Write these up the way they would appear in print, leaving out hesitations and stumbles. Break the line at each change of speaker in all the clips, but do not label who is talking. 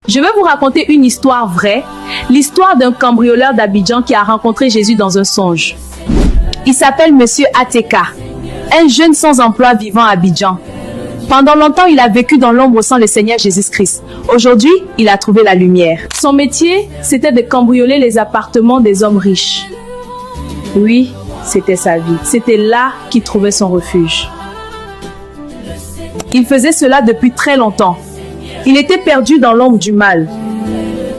Je vais vous raconter une histoire vraie, l'histoire d'un cambrioleur d'Abidjan qui a rencontré Jésus dans un songe. Il s'appelle Monsieur Ateka, un jeune sans emploi vivant à Abidjan. Pendant longtemps, il a vécu dans l'ombre sans le Seigneur Jésus-Christ. Aujourd'hui, il a trouvé la lumière. Son métier, c'était de cambrioler les appartements des hommes riches. Oui, c'était sa vie. C'était là qu'il trouvait son refuge. Il faisait cela depuis très longtemps. Il était perdu dans l'ombre du mal.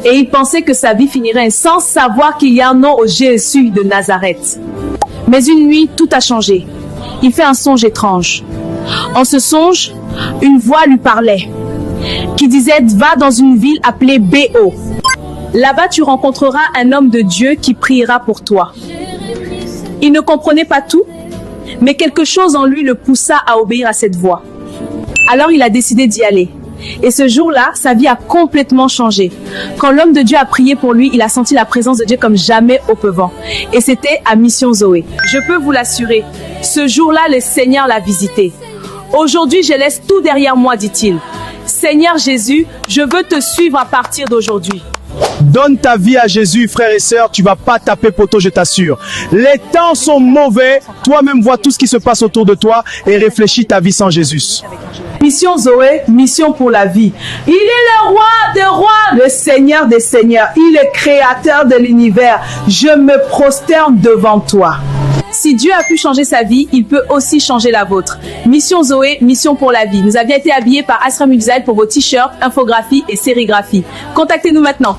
Et il pensait que sa vie finirait sans savoir qu'il y a un nom au Jésus de Nazareth. Mais une nuit, tout a changé. Il fait un songe étrange. En ce songe, une voix lui parlait, qui disait « Va dans une ville appelée Béo. Là-bas, tu rencontreras un homme de Dieu qui priera pour toi. » Il ne comprenait pas tout, mais quelque chose en lui le poussa à obéir à cette voix. Alors il a décidé d'y aller. Et ce jour-là, sa vie a complètement changé. Quand l'homme de Dieu a prié pour lui, il a senti la présence de Dieu comme jamais auparavant. Et c'était à Mission Zoé. Je peux vous l'assurer, ce jour-là, le Seigneur l'a visité. Aujourd'hui, je laisse tout derrière moi, dit-il. Seigneur Jésus, je veux te suivre à partir d'aujourd'hui.
Donne ta vie à Jésus, frères et sœurs, tu vas pas taper poteau, je t'assure. Les temps sont mauvais, toi-même vois tout ce qui se passe autour de toi et réfléchis ta vie sans Jésus.
Mission Zoé, mission pour la vie. Il est le roi des rois, le Seigneur des seigneurs. Il est créateur de l'univers. Je me prosterne devant toi. Si Dieu a pu changer sa vie, il peut aussi changer la vôtre. Mission Zoé, mission pour la vie. Nous avions été habillés par Asra Mulzal pour vos t-shirts, infographies et sérigraphies. Contactez-nous maintenant.